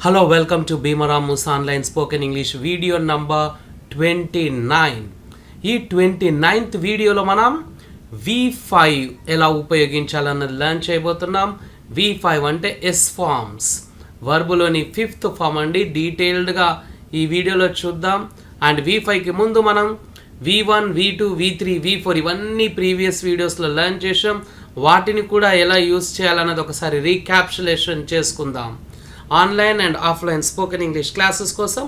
Hello, welcome to Bhimaram Musa Online Spoken English video number 29. ఈ 29th వీడియోలో మనం V5 ఎలా ఉపయోగించాలన్నది లర్న్ చేయబోతున్నాం. V5 అంటే ఎస్ ఫార్మ్స్, వర్బులోని 5th ఫార్మ్ అండి. డీటెయిల్డ్గా ఈ వీడియోలో చూద్దాం. అండ్ V5కి ముందు మనం V1, V2, V3, V4 ఇవన్నీ ప్రీవియస్ వీడియోస్లో లర్న్ చేసాం. వాటిని కూడా ఎలా యూస్ చేయాలన్నది ఒకసారి రీక్యాప్చులేషన్ చేసుకుందాం. Online and offline spoken English classes కోసం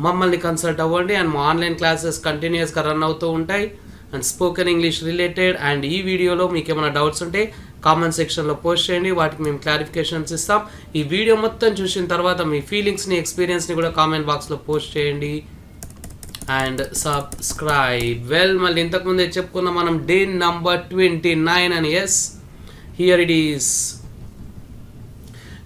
మమ్మల్ని కన్సల్ట్ అవ్వండి. అండ్ మా ఆన్లైన్ క్లాసెస్ కంటిన్యూస్గా రన్ అవుతూ ఉంటాయి and spoken English related. And ఈ వీడియోలో మీకు ఏమైనా డౌట్స్ ఉంటే కామెంట్ సెక్షన్లో పోస్ట్ చేయండి, వాటికి మేము క్లారిఫికేషన్స్ ఇస్తాం. ఈ వీడియో మొత్తం చూసిన తర్వాత మీ ఫీలింగ్స్ని, ఎక్స్పీరియన్స్ని కూడా కామెంట్ బాక్స్లో పోస్ట్ చేయండి అండ్ సబ్స్క్రైబ్. మళ్ళీ ఇంతకుముందే చెప్పుకున్నాం మనం డే నంబర్ 29 అని. Yes, here it is.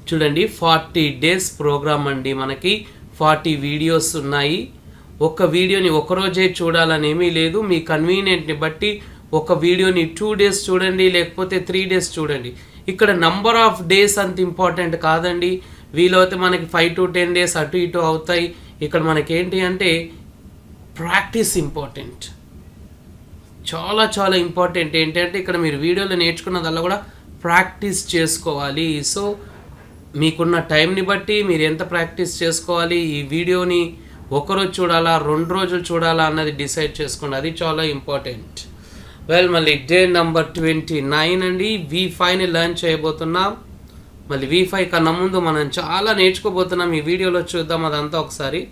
చూడండి, 40 days ప్రోగ్రామ్ అండి. మనకి 40 వీడియోస్ ఉన్నాయి. ఒక వీడియోని ఒకరోజే చూడాలని ఏమీ లేదు. మీ కన్వీనియంట్ని బట్టి ఒక వీడియోని 2 days చూడండి, లేకపోతే 3 days చూడండి. ఇక్కడ నంబర్ ఆఫ్ డేస్ అంత ఇంపార్టెంట్ కాదండి. వీలైతే మనకి 5 to 10 days అటు ఇటు అవుతాయి. ఇక్కడ మనకి ఏంటి అంటే ప్రాక్టీస్ ఇంపార్టెంట్, చాలా చాలా ఇంపార్టెంట్. ఏంటంటే ఇక్కడ మీరు వీడియోలో నేర్చుకున్నదల్లా కూడా ప్రాక్టీస్ చేసుకోవాలి. సో మీకున్న టైంని బట్టి మీరు ఎంత ప్రాక్టీస్ చేసుకోవాలి, ఈ వీడియోని ఒకరోజు చూడాలా 2 రోజులు చూడాలా అన్నది డిసైడ్ చేసుకోండి. అది చాలా ఇంపార్టెంట్. మళ్ళీ డే నంబర్ 29 అండి. V5ని లర్న్ చేయబోతున్నాం. మళ్ళీ V5 కన్నా ముందు మనం చాలా నేర్చుకోబోతున్నాం. ఈ వీడియోలో చూద్దాం అదంతా ఒకసారి.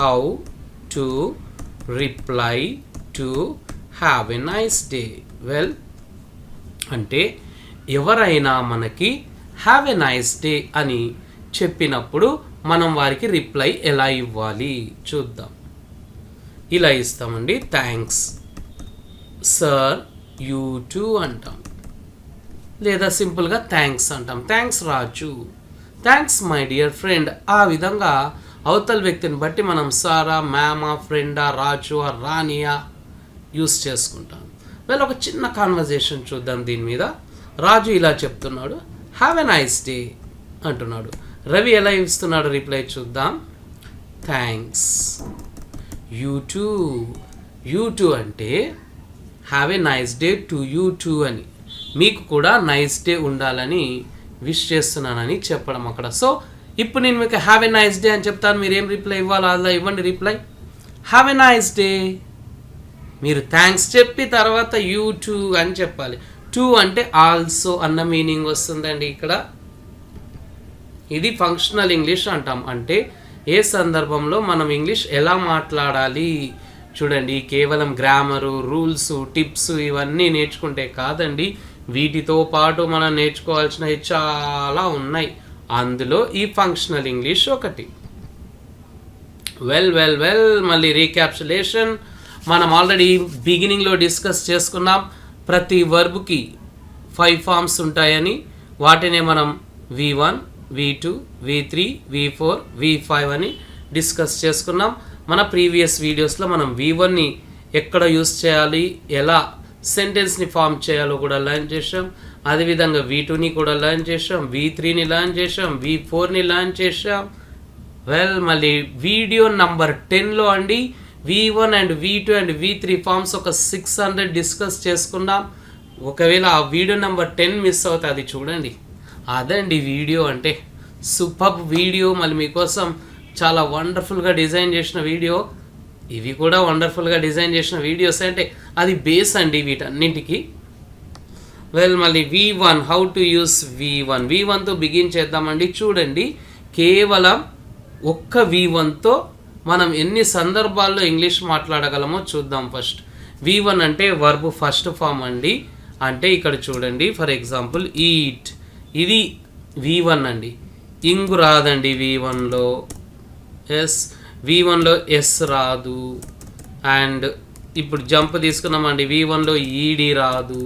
How to reply to have a nice day. అంటే ఎవరైనా మనకి హ్యావ్ ఎ నైస్ డే అని చెప్పినప్పుడు మనం వారికి రిప్లై ఎలా ఇవ్వాలి చూద్దాం. ఇలా ఇస్తామండి. థ్యాంక్స్ సార్, యూ టూ అంటాం, లేదా సింపుల్గా థ్యాంక్స్ అంటాం. Thanks Raju, thanks my dear friend. ఆ విధంగా అవతల వ్యక్తిని బట్టి మనం సారా, మ్యామా, ఫ్రెండా, రాజు, రానియా యూస్ చేసుకుంటాం. ఒక చిన్న కాన్వర్జేషన్ చూద్దాం దీని మీద. రాజు ఇలా చెప్తున్నాడు, హ్యావ్ ఎ నైస్ డే అంటున్నాడు. రవి ఎలా ఇస్తున్నాడు రిప్లై చూద్దాం. థ్యాంక్స్. యూ టూ అంటే have a nice day to you two అని, మీకు కూడా నైస్ డే ఉండాలని విష్ చేస్తున్నానని చెప్పడం అక్కడ. సో ఇప్పుడు నేను మీకు హ్యావ్ ఎ నైస్ డే అని చెప్తాను, మీరు ఏం రిప్లై ఇవ్వాలో అలా ఇవ్వండి. Reply have a nice day. మీరు థ్యాంక్స్ చెప్పి తర్వాత యూ టూ అని చెప్పాలి. టు అంటే ఆల్సో అన్న మీనింగ్ వస్తుందండి ఇక్కడ. ఇది ఫంక్షనల్ ఇంగ్లీష్ అంటాం. అంటే ఏ సందర్భంలో మనం ఇంగ్లీష్ ఎలా మాట్లాడాలి చూడండి. కేవలం గ్రామరు, రూల్స్, టిప్స్ ఇవన్నీ నేర్చుకుంటే కాదండి, వీటితో పాటు మనం నేర్చుకోవాల్సినవి చాలా ఉన్నాయి. అందులో ఈ ఫంక్షనల్ ఇంగ్లీష్ ఒకటి. మళ్ళీ రీక్యాప్చులేషన్. మనం ఆల్రెడీ బిగినింగ్లో డిస్కస్ చేసుకున్నాం. ప్రతి వర్బ్కి 5 ఫార్మ్స్ ఉంటాయని. వాటినే మనం V1, V2, V3, V4, V5 అని డిస్కస్ చేసుకున్నాం. మన ప్రీవియస్ వీడియోస్లో మనం V1ని ఎక్కడ యూస్ చేయాలి, ఎలా సెంటెన్స్ని ఫామ్ చేయాలో కూడా లర్న్ చేసాం. అదేవిధంగా V2ని కూడా లర్న్ చేసాం, V3ని లర్న్ చేసాం, V4ని లర్న్ చేసాం. మళ్ళీ వీడియో నంబర్ 10లో అండి V1 and V2 and V3 forms ఒక 600 డిస్కస్ చేసుకున్నాం. ఒకవేళ ఆ వీడియో నెంబర్ 10 మిస్ అవుతుంది, అది చూడండి. అదండి వీడియో అంటే. Super video. మళ్ళీ మీకోసం చాలా వండర్ఫుల్గా డిజైన్ చేసిన వీడియో. ఇవి కూడా వండర్ఫుల్గా డిజైన్ చేసిన వీడియోస్. అంటే అది బేస్ అండి వీటన్నింటికి. మళ్ళీ V1, హౌ టు యూస్ V1తో బిగిన్ చేద్దామండి. చూడండి, కేవలం ఒక్క V1తో మనం ఎన్ని సందర్భాల్లో ఇంగ్లీష్ మాట్లాడగలమో చూద్దాం. ఫస్ట్ V1 అంటే వర్బ్ ఫస్ట్ ఫామ్ అండి. అంటే ఇక్కడ చూడండి, ఫర్ ఎగ్జాంపుల్ ఈట్, ఇది V1 అండి. ఇంగు రాదండి V1లో. V1లో ఎస్ రాదు. అండ్ ఇప్పుడు జంప్ తీసుకున్నామండి, V1లో ఈడి రాదు.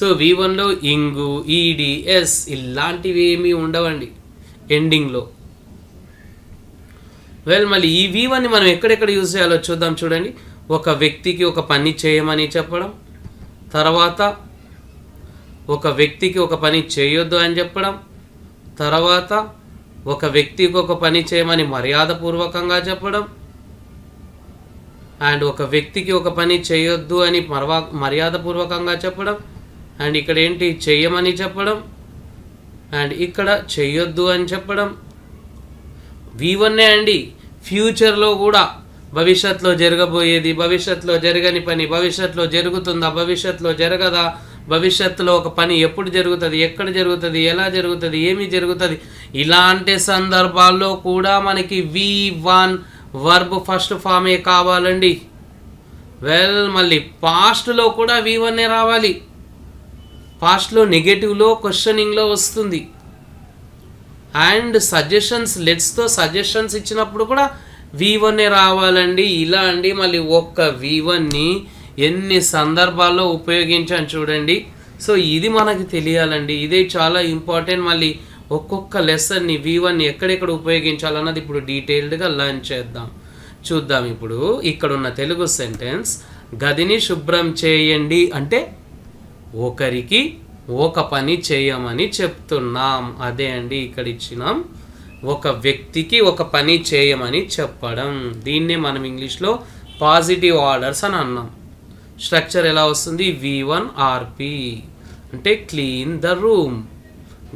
సో V1లో ఇంగు, ఈడి, ఎస్ ఇలాంటివి ఏమీ ఉండవండి ఎండింగ్లో. మళ్ళీ ఈ V1ని మనం ఎక్కడెక్కడ యూజ్ చేయాలో చూద్దాం. చూడండి, ఒక వ్యక్తికి ఒక పని చేయమని చెప్పడం, తర్వాత ఒక వ్యక్తికి ఒక పని చేయొద్దు అని చెప్పడం, తర్వాత ఒక వ్యక్తికి ఒక పని చేయమని మర్యాదపూర్వకంగా చెప్పడం, అండ్ ఒక వ్యక్తికి ఒక పని చేయొద్దు అని మర్యాదపూర్వకంగా చెప్పడం, అండ్ ఇక్కడ ఏంటి చెయ్యమని చెప్పడం, అండ్ ఇక్కడ చెయ్యొద్దు అని చెప్పడం. V1 అండి. ఫ్యూచర్లో కూడా భవిష్యత్తులో జరగబోయేది, భవిష్యత్తులో జరగని పని, భవిష్యత్తులో జరుగుతుందా, భవిష్యత్తులో జరగదా, భవిష్యత్తులో ఒక పని ఎప్పుడు జరుగుతుంది, ఎక్కడ జరుగుతుంది, ఎలా జరుగుతుంది, ఏమి జరుగుతుంది, ఇలాంటి సందర్భాల్లో కూడా మనకి V1 వర్బ్ ఫస్ట్ ఫామే కావాలండి. మళ్ళీ పాస్ట్లో కూడా V1 రావాలి. పాస్ట్లో నెగటివ్లో క్వశ్చనింగ్లో వస్తుంది. అండ్ సజెషన్స్ లెట్స్తో సజెషన్స్ ఇచ్చినప్పుడు కూడా V1 రావాలండి. ఇలా అండి. మళ్ళీ ఒక్క V1ని ఎన్ని సందర్భాల్లో ఉపయోగించాను చూడండి. సో ఇది మనకి తెలియాలండి. ఇదే చాలా ఇంపార్టెంట్. మళ్ళీ ఒక్కొక్క లెసన్ని V1ని ఎక్కడెక్కడ ఉపయోగించాలన్నది ఇప్పుడు డీటెయిల్డ్గా లర్న్ చేద్దాం. చూద్దాం. ఇప్పుడు ఇక్కడున్న తెలుగు సెంటెన్స్, గదిని శుభ్రం చేయండి అంటే ఒకరికి ఒక పని చేయమని చెప్తున్నాం. అదే అండి ఇక్కడ ఇచ్చినాం. ఒక వ్యక్తికి ఒక పని చేయమని చెప్పడం. దీన్నే మనం ఇంగ్లీష్లో పాజిటివ్ ఆర్డర్స్ అని అన్నాం. స్ట్రక్చర్ ఎలా వస్తుంది? V1 RP అంటే క్లీన్ ద రూమ్,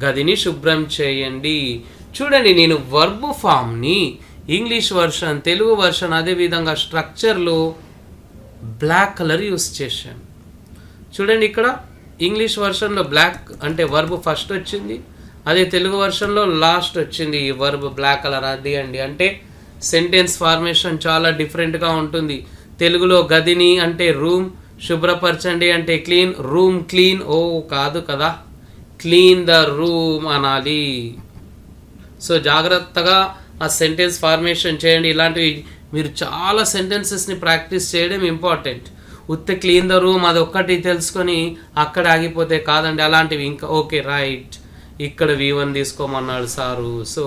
గదిని శుభ్రం చేయండి. చూడండి, నేను వర్బ్ ఫామ్ని ఇంగ్లీష్ వర్షన్, తెలుగు వర్షన్ అదేవిధంగా స్ట్రక్చర్లో బ్లాక్ కలర్ యూస్ చేశాను. చూడండి, ఇక్కడ ఇంగ్లీష్ వర్షన్లో బ్లాక్ అంటే వర్బ్ ఫస్ట్ వచ్చింది, అదే తెలుగు వర్షన్లో లాస్ట్ వచ్చింది ఈ వర్బ్ బ్లాక్ కలర్. అది అండి అంటే సెంటెన్స్ ఫార్మేషన్ చాలా డిఫరెంట్గా ఉంటుంది. తెలుగులో గదిని అంటే రూమ్, శుభ్రపరచండి అంటే క్లీన్, రూమ్ క్లీన్ కాదు కదా, క్లీన్ ద రూమ్ అనాలి. సో జాగ్రత్తగా ఆ సెంటెన్స్ ఫార్మేషన్ చేయండి. ఇలాంటివి మీరు చాలా సెంటెన్సెస్ని ప్రాక్టీస్ చేయడం ఇంపార్టెంట్. ఉత్త క్లీన్ ద రూమ్ అది ఒక్కటి తెలుసుకొని అక్కడ ఆగిపోతే కాదండి. అలాంటివి ఇంకా ఓకే రైట్, ఇక్కడ V1 తీసుకోమన్నాడు సారు, సో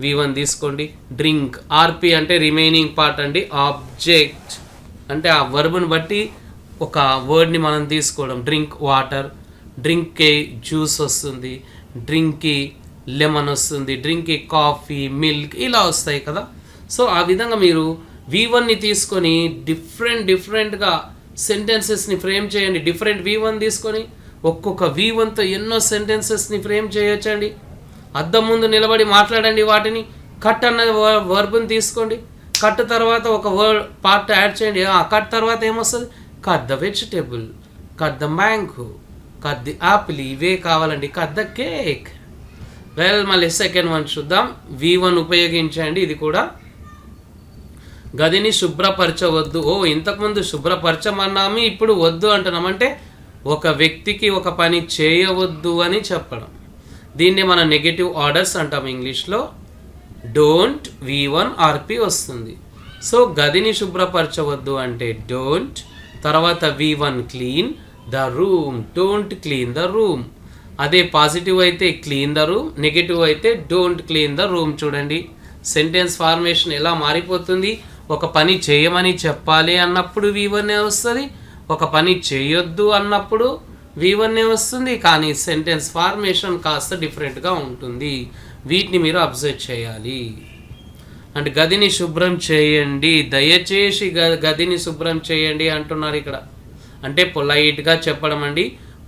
V1 తీసుకోండి. డ్రింక్ RP అంటే రిమైనింగ్ పార్ట్ అండి. ఆబ్జెక్ట్ అంటే ఆ వర్బ్ని బట్టి ఒక వర్డ్ని మనం తీసుకోవడం. డ్రింక్ వాటర్, డ్రింక్కి జ్యూస్ వస్తుంది, డ్రింక్కి లెమన్ వస్తుంది, డ్రింక్కి కాఫీ, మిల్క్ ఇలా వస్తాయి కదా. సో ఆ విధంగా మీరు V1ని తీసుకొని డిఫరెంట్గా సెంటెన్సెస్ని ఫ్రేమ్ చేయండి. డిఫరెంట్ V1 తీసుకొని ఒక్కొక్క V1తో ఎన్నో సెంటెన్సెస్ని ఫ్రేమ్ చేయొచ్చండి. అద్దం ముందు నిలబడి మాట్లాడండి వాటిని. కట్ అన్నది వర్బ్ని తీసుకోండి, కట్ తర్వాత ఒక వర్డ్ పార్ట్ యాడ్ చేయండి. ఆ కట్ తర్వాత ఏమొస్తుంది? Cut the vegetable, cut the mango, cut the Apple, ఇవే కావాలండి. Cut the cake. మళ్ళీ సెకండ్ వన్ చూద్దాం. V1 ఉపయోగించండి. ఇది కూడా గదిని శుభ్రపరచవద్దు. ఇంతకుముందు శుభ్రపరచమన్నాము, ఇప్పుడు వద్దు అంటున్నాం. అంటే ఒక వ్యక్తికి ఒక పని చేయవద్దు అని చెప్పడం. దీన్నే మనం నెగటివ్ ఆర్డర్స్ అంటాం ఇంగ్లీష్లో. డోంట్ V1 RP వస్తుంది. సో గదిని శుభ్రపరచవద్దు అంటే డోంట్, తర్వాత V1 clean the room, don't clean the room. అదే పాజిటివ్ అయితే క్లీన్ ద రూమ్, నెగటివ్ అయితే డోంట్ క్లీన్ ద రూమ్. చూడండి సెంటెన్స్ ఫార్మేషన్ ఎలా మారిపోతుంది. ఒక పని చేయమని చెప్పాలి అన్నప్పుడు V1 వస్తుంది, ఒక పని చేయొద్దు అన్నప్పుడు V1 వస్తుంది. కానీ సెంటెన్స్ ఫార్మేషన్ కాస్త డిఫరెంట్గా ఉంటుంది. వీటిని మీరు అబ్జర్వ్ చేయాలి. అంటే గదిని శుభ్రం చేయండి, దయచేసి గదిని శుభ్రం చేయండి అంటున్నారు ఇక్కడ. అంటే పొలైట్గా చెప్పడం అండి.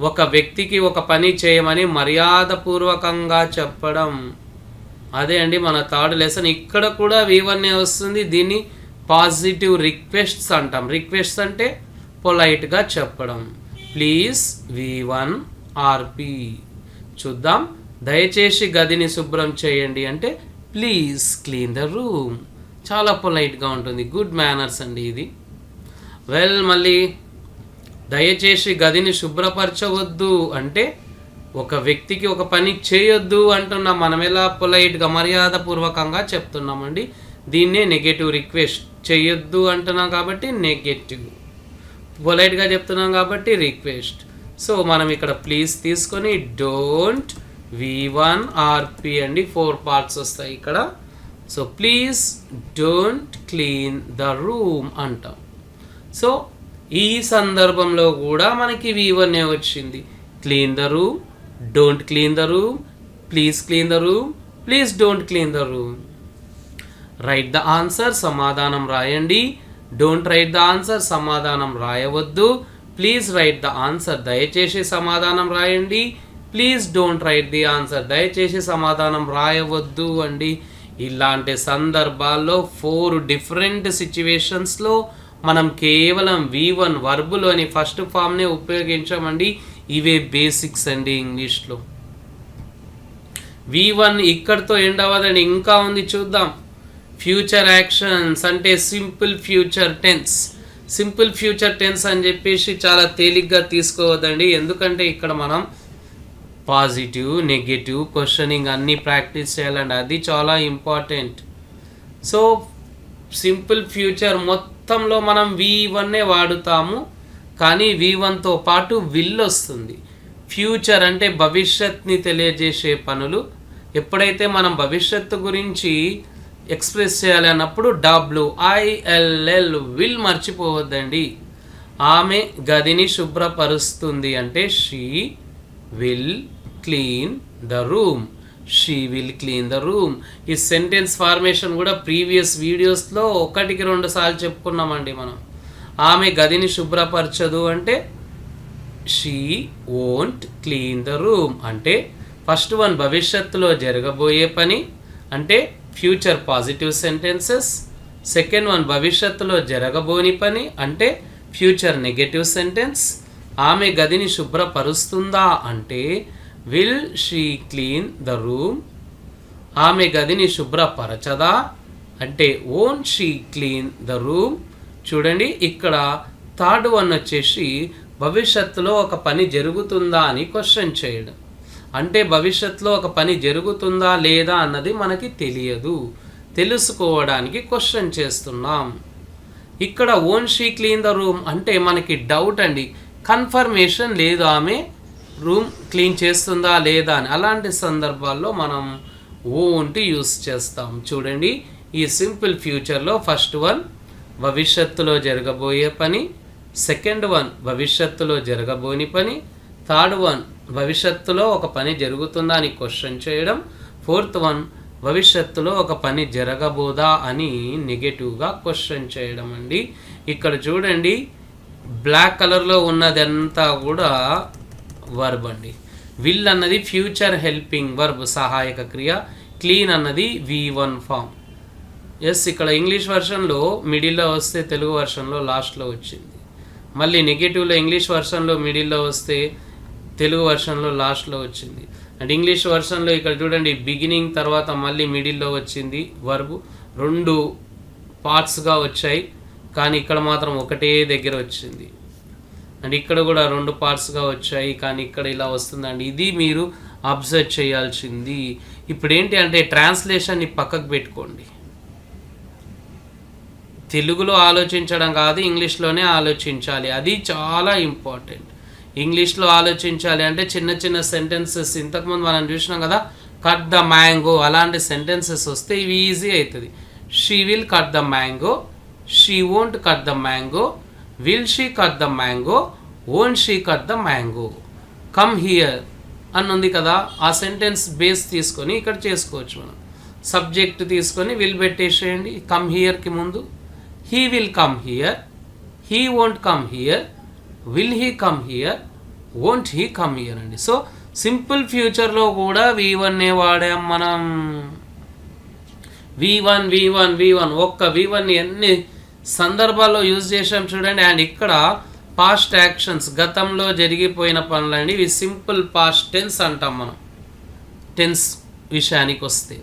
ఒక వ్యక్తికి ఒక పని చేయమని మర్యాదపూర్వకంగా చెప్పడం. అదే అండి మన థర్డ్ లెసన్. ఇక్కడ కూడా V1 వస్తుంది. దీన్ని పాజిటివ్ రిక్వెస్ట్స్ అంటాం. రిక్వెస్ట్స్ అంటే పొలైట్గా చెప్పడం. Please V1 RP. చూద్దాం. దయచేసి గదిని శుభ్రం చేయండి అంటే ప్లీజ్ క్లీన్ ద రూమ్. చాలా పొలైట్గా ఉంటుంది. గుడ్ మేనర్స్ అండి ఇది. మళ్ళీ దయచేసి గదిని శుభ్రపరచవద్దు అంటే ఒక వ్యక్తికి ఒక పని చేయొద్దు అంటున్నాం. మనం ఎలా పొలైట్గా మర్యాదపూర్వకంగా చెప్తున్నామండి. దీన్నే నెగటివ్ రిక్వెస్ట్. చేయొద్దు అంటున్నాం కాబట్టి నెగటివ్, పొలైట్గా చెప్తున్నాం కాబట్టి రిక్వెస్ట్. సో మనం ఇక్కడ ప్లీజ్ తీసుకొని డోంట్ V1 RP అండి. 4 పార్ట్స్ వస్తాయి ఇక్కడ. So please don't clean the room అంటాం. సో ఈ సందర్భంలో కూడా మనకి V1 వచ్చింది. Clean the room, don't clean the room, please clean the room, please don't clean the room. Right the answer, సమాధానం రాయండి. డోంట్ రైట్ ద ఆన్సర్, సమాధానం రాయవద్దు. Please right the answer, దయచేసి సమాధానం రాయండి. Please don't write the answer, దయచేసి సమాధానం రాయవద్దు అండి. ఇలాంటి సందర్భాల్లో 4 డిఫరెంట్ సిచ్యువేషన్స్లో మనం కేవలం V1 వర్బులోని ఫస్ట్ ఫామ్నే ఉపయోగించామండి. ఇవే బేసిక్స్ అండి ఇంగ్లీష్లో. V1 ఇక్కడితో ఎండ్ అవ్వదండి, ఇంకా ఉంది, చూద్దాం. ఫ్యూచర్ యాక్షన్స్ అంటే simple future tense. Simple future tense అని చెప్పేసి చాలా తేలిగ్గా తీసుకోవద్దండి, ఎందుకంటే ఇక్కడ మనం పాజిటివ్, నెగటివ్, క్వశ్చనింగ్ అన్నీ ప్రాక్టీస్ చేయాలండి, అది చాలా ఇంపార్టెంట్. సో సింపుల్ ఫ్యూచర్ మొత్తంలో మనం V1నే వాడుతాము, కానీ V1తో పాటు విల్ వస్తుంది. ఫ్యూచర్ అంటే భవిష్యత్ని తెలియజేసే పనులు. ఎప్పుడైతే మనం భవిష్యత్తు గురించి ఎక్స్ప్రెస్ చేయాలి అన్నప్పుడు WILL విల్ మర్చిపోవద్దండి. ఆమె గదిని శుభ్రపరుస్తుంది అంటే she will clean the room. She will clean the room. ఈ సెంటెన్స్ ఫార్మేషన్ కూడా ప్రీవియస్ వీడియోస్లో 1కి 2 సార్లు చెప్పుకున్నామండి మనం. ఆమె గదిని శుభ్రపరచదు అంటే she won't clean the room. అంటే ఫస్ట్ వన్ భవిష్యత్తులో జరగబోయే పని అంటే future positive sentences. Second one భవిష్యత్తులో జరగబోని పని అంటే ఫ్యూచర్ నెగటివ్ సెంటెన్స్. ఆమె గదిని శుభ్రపరుస్తుందా అంటే will she clean the room. ఆమె గదిని శుభ్రపరచదా అంటే won't she clean the room. చూడండి ఇక్కడ థర్డ్ వన్ వచ్చేసి భవిష్యత్తులో ఒక పని జరుగుతుందా అని క్వశ్చన్ చేయడం. అంటే భవిష్యత్తులో ఒక పని జరుగుతుందా లేదా అన్నది మనకి తెలియదు, తెలుసుకోవడానికి క్వశ్చన్ చేస్తున్నాం. ఇక్కడ won't she clean the room అంటే మనకి డౌట్ అండి, కన్ఫర్మేషన్ లేదు ఆమె రూమ్ క్లీన్ చేస్తుందా లేదా అని. అలాంటి సందర్భాల్లో మనం వోంట్ యూస్ చేస్తాం. చూడండి ఈ సింపుల్ ఫ్యూచర్లో ఫస్ట్ వన్ భవిష్యత్తులో జరగబోయే పని, సెకండ్ వన్ భవిష్యత్తులో జరగబోని పని, థర్డ్ వన్ భవిష్యత్తులో ఒక పని జరుగుతుందా అని క్వశ్చన్ చేయడం, ఫోర్త్ వన్ భవిష్యత్తులో ఒక పని జరగబోదా అని నెగటివ్గా క్వశ్చన్ చేయడం అండి. ఇక్కడ చూడండి బ్లాక్ కలర్లో ఉన్నదంతా కూడా వర్బ్ అండి. విల్ అన్నది ఫ్యూచర్ హెల్పింగ్ వర్బ్, సహాయక క్రియ. క్లీన్ అన్నది V1 ఫామ్. ఎస్, ఇక్కడ ఇంగ్లీష్ వర్షన్లో మిడిల్లో వస్తే తెలుగు వర్షన్లో లాస్ట్లో వచ్చింది. మళ్ళీ నెగటివ్లో ఇంగ్లీష్ వర్షన్లో మిడిల్లో వస్తే తెలుగు వర్షన్లో లాస్ట్లో వచ్చింది. అండ్ ఇంగ్లీష్ వర్షన్లో ఇక్కడ చూడండి బిగినింగ్ తర్వాత మళ్ళీ మిడిల్లో వచ్చింది వర్బ్. 2 పార్ట్స్గా వచ్చాయి, కానీ ఇక్కడ మాత్రం ఒకటే దగ్గర వచ్చింది. అండ్ ఇక్కడ కూడా 2 పార్ట్స్గా వచ్చాయి, కానీ ఇక్కడ ఇలా వస్తుందండి. ఇది మీరు అబ్జర్వ్ చేయాల్సింది. ఇప్పుడు ఏంటి అంటే ట్రాన్స్లేషన్ని పక్కకు పెట్టుకోండి. తెలుగులో ఆలోచించడం కాదు, ఇంగ్లీష్లోనే ఆలోచించాలి, అది చాలా ఇంపార్టెంట్. ఇంగ్లీష్లో ఆలోచించాలి అంటే చిన్న చిన్న సెంటెన్సెస్ ఇంతకుముందు మనం చూసినాం కదా, కట్ ద మ్యాంగో, అలాంటి సెంటెన్సెస్ వస్తే ఇవి ఈజీ అవుతుంది. She will cut the mango, she won't cut the mango, will she cut the mango, won't she cut the mango. Come here అని ఉంది కదా, ఆ సెంటెన్స్ బేస్ తీసుకొని ఇక్కడ చేసుకోవచ్చు మనం. సబ్జెక్ట్ తీసుకొని విల్ పెట్టేసేయండి కమ్ హియర్కి ముందు. He will come here, he won't come here, will he come here, won't he come here అండి. సో సింపుల్ ఫ్యూచర్లో కూడా V1నే వాడాం మనం. V1 ఒక్క V1ని ఎన్ని సందర్భాల్లో యూజ్ చేసాం చూడండి. అండ్ ఇక్కడ పాస్ట్ యాక్షన్స్, గతంలో జరిగిపోయిన పనులండి, ఇవి సింపుల్ పాస్ట్ టెన్స్ అంటాం మనం. టెన్స్ విషయానికి వస్తే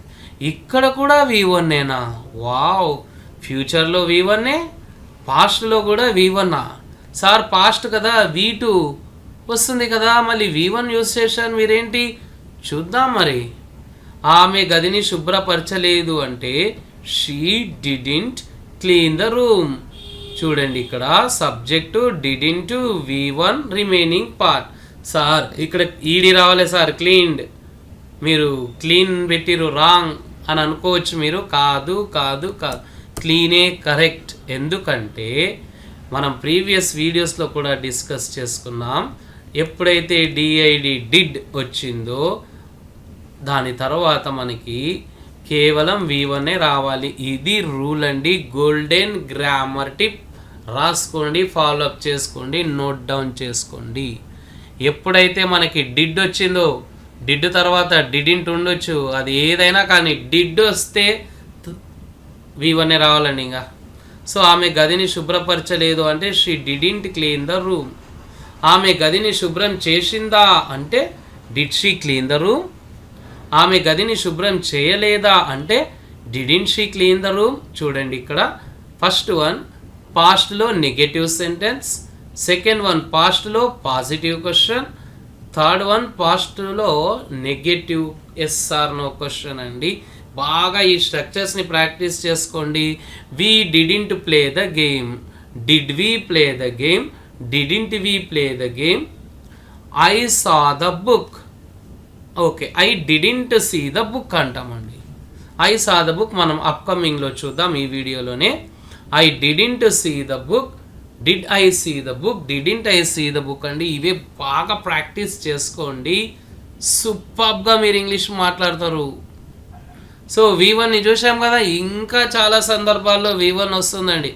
ఇక్కడ కూడా V1నేనా? వావ్, ఫ్యూచర్లో V1నే, పాస్ట్లో కూడా V1ఆ? సార్ పాస్ట్ కదా V2 వస్తుంది కదా, మళ్ళీ V1 యూజ్ చేశాను మీరేంటి? చూద్దాం మరి. ఆమె గదిని శుభ్రపరచలేదు అంటే she didn't clean the room. చూడండి ఇక్కడ subject didn't, V1 remaining part. Sir ఇక్కడ ఈడి రావాలి సార్, క్లీన్డ్. మీరు క్లీన్ పెట్టిరు రాంగ్ అని అనుకోవచ్చు మీరు. కాదు కాదు కాదు, క్లీనే కరెక్ట్. ఎందుకంటే మనం ప్రీవియస్ వీడియోస్లో కూడా డిస్కస్ చేసుకున్నాం, ఎప్పుడైతే డిడ్ వచ్చిందో దాని తర్వాత మనకి కేవలం V1 రావాలి. ఇది రూల్ అండి, గోల్డెన్ గ్రామర్ టిప్. రాసుకోండి, ఫాలో అప్ చేసుకోండి, నోట్ డౌన్ చేసుకోండి. ఎప్పుడైతే మనకి డిడ్ వచ్చిందో, డిడ్ తర్వాత డిడింట్ ఉండొచ్చు, అది ఏదైనా కానీ డిడ్ వస్తే V1 రావాలండి ఇంకా. సో ఆమె గదిని శుభ్రపరచలేదు అంటే she didn't clean the room. ఆమె గదిని శుభ్రం చేసిందా అంటే did she clean the room. ఆమె గదిని శుభ్రం చేయలేదా అంటే didn't she clean the room. చూడండి ఇక్కడ ఫస్ట్ వన్ పాస్ట్లో నెగటివ్ సెంటెన్స్, సెకండ్ వన్ పాస్ట్లో పాజిటివ్ క్వశ్చన్, థర్డ్ వన్ పాస్ట్లో నెగటివ్ ఎస్ఆర్ నో క్వశ్చన్ అండి. బాగా ఈ స్ట్రక్చర్స్ని ప్రాక్టీస్ చేసుకోండి. We didn't play the game, did we play the game, didn't we play the game, I saw the book. Okay, I didn't see the book అంటామండి. I saw the book మనం అప్కమింగ్లో చూద్దాం ఈ వీడియోలోనే. I didn't see the book, did I see the book, didn't I see the book అండి. ఇవే బాగా practice చేసుకోండి, సూపర్గా మీరు ఇంగ్లీష్ మాట్లాడతారు. సో V1ని చూసాం కదా, ఇంకా చాలా సందర్భాల్లో V1 వస్తుందండి.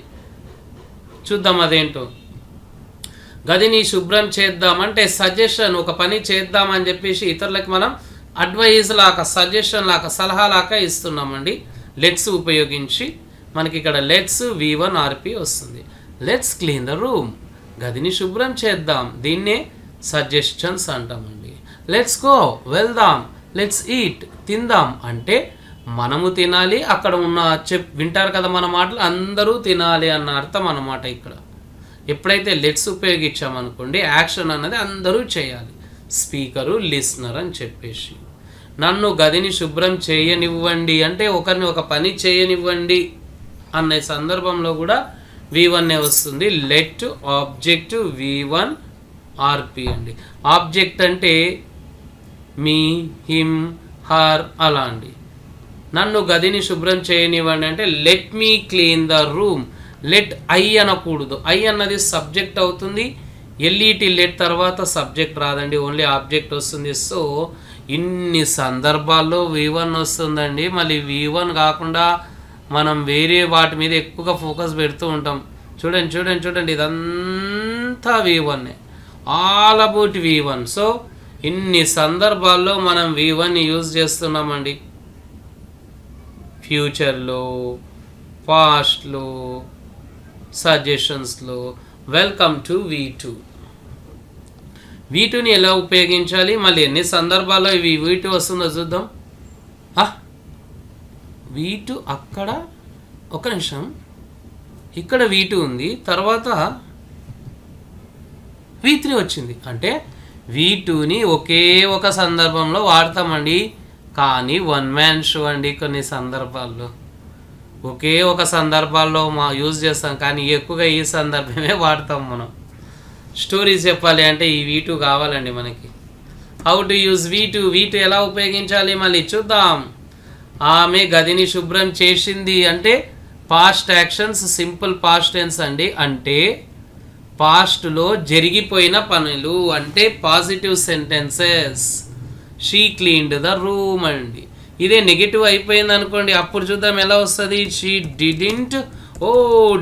చూద్దాం అదేంటో. గదిని శుభ్రం చేద్దామంటే సజెషన్, ఒక పని చేద్దామని చెప్పేసి ఇతరులకు మనం అడ్వైజ్ లాగా, సజెషన్ లాగా, సలహా లాగా ఇస్తున్నామండి లెట్స్ ఉపయోగించి. మనకి ఇక్కడ లెట్స్ V1 RP వస్తుంది. లెట్స్ క్లీన్ ద రూమ్, గదిని శుభ్రం చేద్దాం, దీన్నే సజెషన్స్ అంటామండి. లెట్స్ గో, వెళ్దాం. లెట్స్ ఈట్, తిందాం అంటే మనము తినాలి, అక్కడ ఉన్న వింటారు కదా మన మాటలు, అందరూ తినాలి అన్న అర్థం అన్నమాట ఇక్కడ. ఎప్పుడైతే లెట్స్ ఉపయోగించామనుకోండి, యాక్షన్ అన్నది అందరూ చేయాలి, స్పీకరు, లిస్నర్ అని చెప్పేసి. నన్ను గదిని శుభ్రం చేయనివ్వండి అంటే ఒకరిని ఒక పని చేయనివ్వండి అనే సందర్భంలో కూడా V1 వస్తుంది. లెట్ ఆబ్జెక్ట్ V1 RP అండి. ఆబ్జెక్ట్ అంటే మీ, హిమ్, హర్ అలా అండి. నన్ను గదిని శుభ్రం చేయనివ్వండి అంటే let me clean the room. Let I అనకూడదు, ఐ అన్నది సబ్జెక్ట్ అవుతుంది. ఎల్ఈటి లెట్ తర్వాత సబ్జెక్ట్ రాదండి, ఓన్లీ ఆబ్జెక్ట్ వస్తుంది. సో ఇన్ని సందర్భాల్లో V1 వస్తుందండి. మళ్ళీ V1 కాకుండా మనం వేరే వాటి మీద ఎక్కువగా ఫోకస్ పెడుతూ ఉంటాం. చూడండి చూడండి చూడండి, ఇదంతా V1, all about V1. So ఇన్ని సందర్భాల్లో మనం V1ని యూజ్ చేస్తున్నామండి. ఫ్యూచర్లో, పాస్ట్లో, సజెషన్స్లో. Welcome to V2. V2ని ఎలా ఉపయోగించాలి, మళ్ళీ ఎన్ని సందర్భాల్లో ఇవి V2 వస్తుందో చూద్దాం. V2 అక్కడ, ఒక నిమిషం, ఇక్కడ V2 ఉంది, తర్వాత V3 వచ్చింది. అంటే V2ని ఒకే ఒక సందర్భంలో వాడతామండి. కానీ వన్ మ్యాన్ షో అండి. కొన్ని సందర్భాల్లో ఒకే ఒక సందర్భాల్లో యూజ్ చేస్తాం, కానీ ఎక్కువగా ఈ సందర్భమే వాడతాం మనం. స్టోరీస్ చెప్పాలి అంటే ఈ V2 కావాలండి మనకి. హౌ టు యూజ్ V2 ఎలా ఉపయోగించాలి మళ్ళీ చూద్దాం. ఆమె గదిని శుభ్రం చేసింది అంటే past actions, simple past tense అండి. అంటే పాస్ట్లో జరిగిపోయిన పనులు, అంటే positive sentences. She cleaned the room అండి. ఇదే నెగిటివ్ అయిపోయింది అనుకోండి, అప్పుడు చూద్దాం ఎలా వస్తుంది. షీ డిడింట్,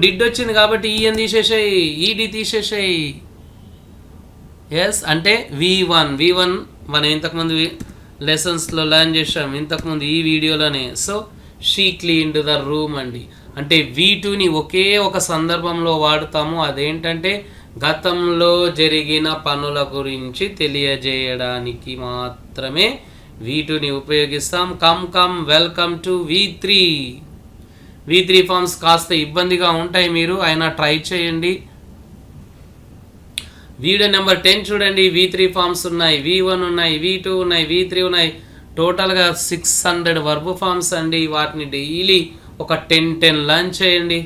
డిడ్ వచ్చింది కాబట్టి ఈఎన్ తీసేసాయి, ఈడి తీసేసాయి. ఎస్ అంటే V1 మనం ఇంతకుముందు లెసన్స్లో లర్న్ చేసాం, ఇంతకుముందు ఈ వీడియోలోనే. So she cleaned the room అండి. అంటే V2ని ఒకే ఒక సందర్భంలో వాడుతాము. అదేంటంటే గతంలో జరిగిన పనుల గురించి తెలియజేయడానికి మాత్రమే V2ని ఉపయోగిస్తాం. Come welcome to V3 forms కాస్త ఇబ్బందిగా ఉంటాయి, మీరు అయినా ట్రై చేయండి. వీడియో నెంబర్ 10 చూడండి. V3 ఫార్మ్స్ ఉన్నాయి, V1 ఉన్నాయి, V2 ఉన్నాయి, V3 ఉన్నాయి. టోటల్గా 600 వర్బ్ ఫార్మ్స్ అండి. వాటిని డైలీ ఒక 10 లర్న్ చేయండి.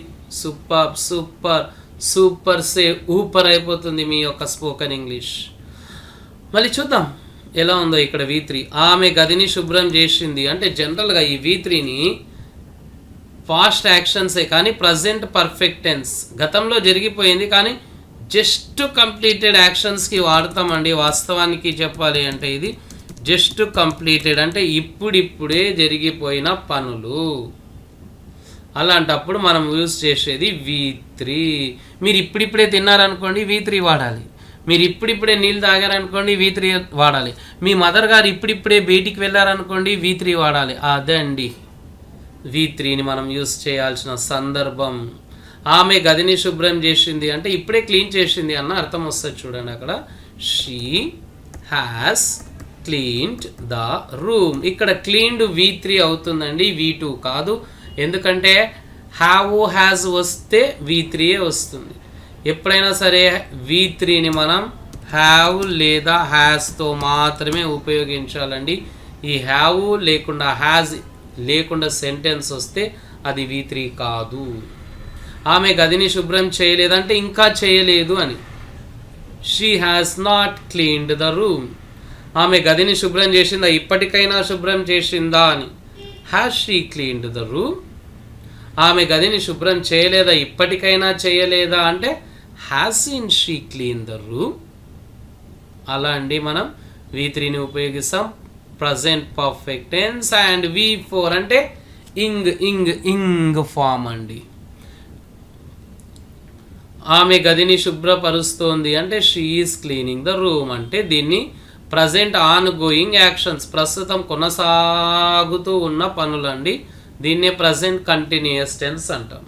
సూపర్ ఊపర్ అయిపోతుంది మీ యొక్క స్పోకెన్ ఇంగ్లీష్. మళ్ళీ చూద్దాం ఎలా ఉందో ఇక్కడ V3. ఆమె గదిని శుభ్రం చేసింది అంటే జనరల్గా ఈ V3ని పాస్ట్ యాక్షన్సే కానీ ప్రజెంట్ పర్ఫెక్ట్ టెన్స్, గతంలో జరిగిపోయింది కానీ జస్ట్ కంప్లీటెడ్ యాక్షన్స్కి వాడతామండి. వాస్తవానికి చెప్పాలి అంటే ఇది జస్ట్ కంప్లీటెడ్ అంటే ఇప్పుడిప్పుడే జరిగిపోయిన పనులు. అలాంటప్పుడు మనం యూజ్ చేసేది V3. మీరు ఇప్పుడిప్పుడే తిన్నారనుకోండి V3 వాడాలి. మీరు ఇప్పుడిప్పుడే నీళ్ళు తాగారనుకోండి V3 వాడాలి. మీ మదర్ గారు ఇప్పుడిప్పుడే బయటికి వెళ్ళారనుకోండి V3 వాడాలి. అదే అండి V3ని మనం యూజ్ చేయాల్సిన సందర్భం. ఆమె గదిని శుభ్రం చేసింది అంటే ఇప్పుడే క్లీన్ చేసింది అన్న అర్థం వస్తుంది. చూడండి అక్కడ she has cleaned the room. ఇక్కడ క్లీన్డ్ V3 అవుతుందండి, V2 కాదు. ఎందుకంటే హ్యావ్ హ్యాజ్ వస్తే V3 వస్తుంది. ఎప్పుడైనా సరే V3ని మనం హ్యావ్ లేదా హ్యాస్తో మాత్రమే ఉపయోగించాలండి. ఈ హ్యావ్ లేకుండా హ్యాజ్ లేకుండా సెంటెన్స్ వస్తే అది V3 కాదు. ఆమె గదిని శుభ్రం చేయలేదంటే ఇంకా చేయలేదు అని. She has not cleaned the room. ఆమె గదిని శుభ్రం చేసిందా, ఇప్పటికైనా శుభ్రం చేసిందా అని. Has she cleaned the room. ఆమె గదిని శుభ్రం చేయలేదా, ఇప్పటికైనా చేయలేదా అంటే has in she clean the room. అలా అండి మనం V3ని ఉపయోగిస్తాం. Present perfect tense. And V4 అంటే ఇంగ్ ఫామ్ అండి. ఆమె గదిని శుభ్రపరుస్తోంది అంటే she is cleaning the room. అంటే దీన్ని ప్రజెంట్ ఆన్ గోయింగ్ యాక్షన్స్, ప్రస్తుతం కొనసాగుతూ ఉన్న పనులండి. దీన్నే ప్రజెంట్ కంటిన్యూయస్ టెన్స్ అంటాం.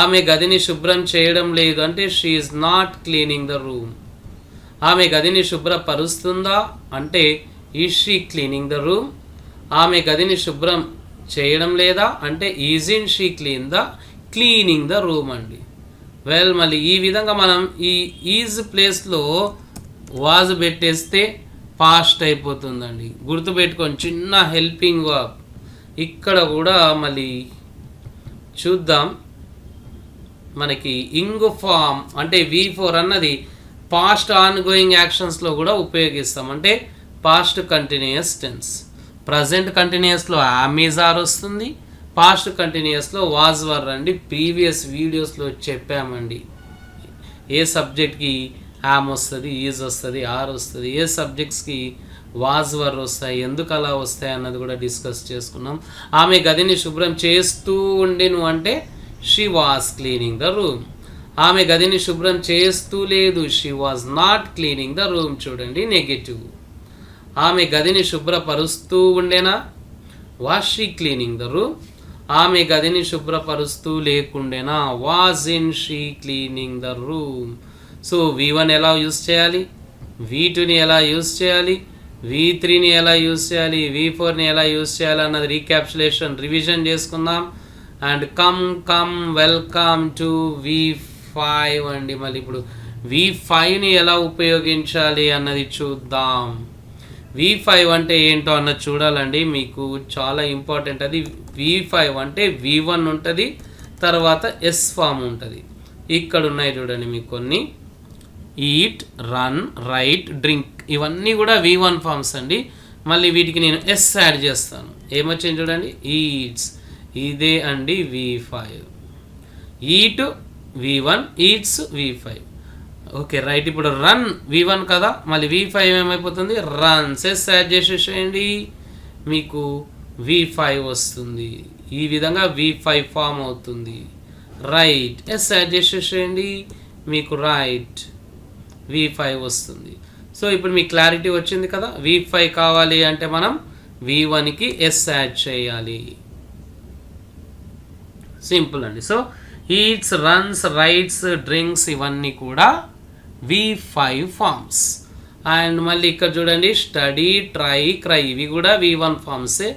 ఆమె గదిని శుభ్రం చేయడం లేదు అంటే she is not cleaning the room. ఆమె గదిని శుభ్రపరుస్తుందా అంటే is she cleaning the room. ఆమె గదిని శుభ్రం చేయడం లేదా అంటే is in she cleaning the room అండి. వెల్, మళ్ళీ ఈ విధంగా మనం ఈ ఈజ్ ప్లేస్లో వాజ్ పెట్టేస్తే పాస్ట్ అయిపోతుందండి. గుర్తుపెట్టుకొని చిన్న హెల్పింగ్ వర్బ్. ఇక్కడ కూడా మళ్ళీ చూద్దాం. మనకి ఇంగ్ ఫామ్ అంటే V4 అన్నది పాస్ట్ ఆన్ గోయింగ్ యాక్షన్స్లో కూడా ఉపయోగిస్తాం. అంటే పాస్ట్ కంటిన్యూయస్ టెన్స్. ప్రజెంట్ కంటిన్యూయస్లో అమెజార్ వస్తుంది, పాస్ట్ కంటిన్యూయస్లో వాజ్ వర్ అండి. ప్రీవియస్ వీడియోస్లో చెప్పామండి ఏ సబ్జెక్ట్కి యామ్ వస్తుంది, ఈజ్ వస్తుంది, ఆర్ వస్తుంది, ఏ సబ్జెక్ట్స్కి వాజ్ వర్ వస్తాయి, ఎందుకు అలా వస్తాయి అన్నది కూడా డిస్కస్ చేసుకున్నాం. ఆమె గదిని శుభ్రం చేస్తూ ఉండేను అంటే she was cleaning the room. ఆమె గదిని శుభ్రం చేస్తూ లేదు, she was not cleaning the room. చూడండి నెగటివ్. ఆమె గదిని శుభ్రపరుస్తూ ఉండేనా, was she cleaning the room. ఆమె గదిని శుభ్రపరుస్తూ లేకుండేనా, was in she cleaning the room. So V1 ఎలా యూజ్ చేయాలి, V2ని ఎలా యూజ్ చేయాలి, V3ని ఎలా యూజ్ చేయాలి, V4ని ఎలా యూజ్ చేయాలి అన్నది రీక్యాప్చులేషన్ రివిజన్ చేసుకుందాం. అండ్ వెల్కమ్ టు V5 అండి. మళ్ళీ ఇప్పుడు V5ని ఎలా ఉపయోగించాలి అన్నది చూద్దాం. V5 అంటే ఏంటో అన్నది చూడాలండి. మీకు చాలా ఇంపార్టెంట్ అది. V5 అంటే V1 ఉంటుంది, తర్వాత ఎస్ ఫామ్ ఉంటుంది. ఇక్కడ ఉన్నాయి చూడండి మీకు కొన్ని. ఈట్, రన్, రైట్, డ్రింక్ ఇవన్నీ కూడా V1 ఫామ్స్ అండి. మళ్ళీ వీటికి నేను ఎస్ యాడ్ చేస్తాను. ఏమొచ్చింది చూడండి, ఈట్స్. ఇదే అండి V5. Eat V1, eats V5. Okay right. ఇప్పుడు రన్ V1 కదా, మళ్ళీ V5 ఏమైపోతుంది, రన్స్. ఎస్ యాడ్ చేసేసేయండి, మీకు V5 వస్తుంది. ఈ విధంగా V5 ఫామ్ అవుతుంది. రైట్, ఎస్ యాడ్ చేసేసేయండి, మీకు రైట్ V5 వస్తుంది. సో ఇప్పుడు మీకు క్లారిటీ వచ్చింది కదా. V5 కావాలి అంటే మనం V1కి ఎస్ యాడ్ చేయాలి. సింపుల్ అండి. So eats, runs, rights, drinks ఇవన్నీ కూడా V5 ఫార్మ్స్. అండ్ మళ్ళీ ఇక్కడ చూడండి, స్టడీ, ట్రై, క్రై ఇవి కూడా V1 ఫార్మ్సే.